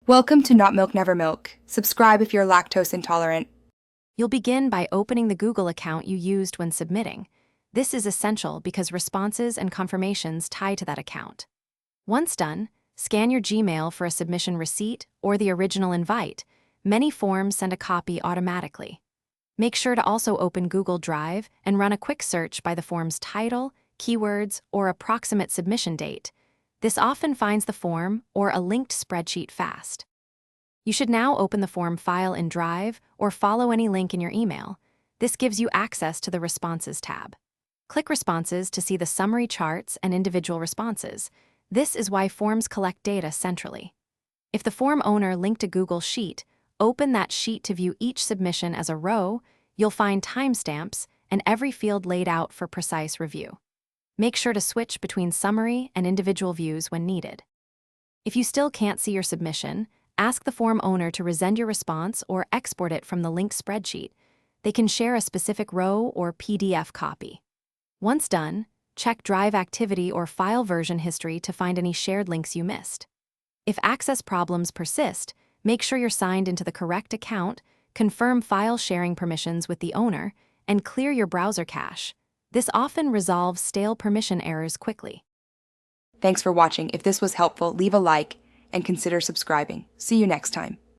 Welcome to Not Milk Never Milk. Subscribe if you're lactose intolerant. You'll begin by opening the Google account you used when submitting. This is essential because responses and confirmations tie to that account. Once done, scan your Gmail for a submission receipt or the original invite. Many forms send a copy automatically. Make sure to also open Google Drive and run a quick search by the form's title, keywords, or approximate submission date. This often finds the form or a linked spreadsheet fast. You should now open the form file in Drive or follow any link in your email. This gives you access to the Responses tab. Click Responses to see the summary charts and individual responses. This is why forms collect data centrally. If the form owner linked a Google Sheet, open that sheet to view each submission as a row. You'll find timestamps and every field laid out for precise review. Make sure to switch between summary and individual views when needed. If you still can't see your submission, ask the form owner to resend your response or export it from the linked spreadsheet. They can share a specific row or PDF copy. Once done, check Drive activity or file version history to find any shared links you missed. If access problems persist, make sure you're signed into the correct account, confirm file sharing permissions with the owner, and clear your browser cache. This often resolves stale permission errors quickly. Thanks for watching. If this was helpful, leave a like and consider subscribing. See you next time.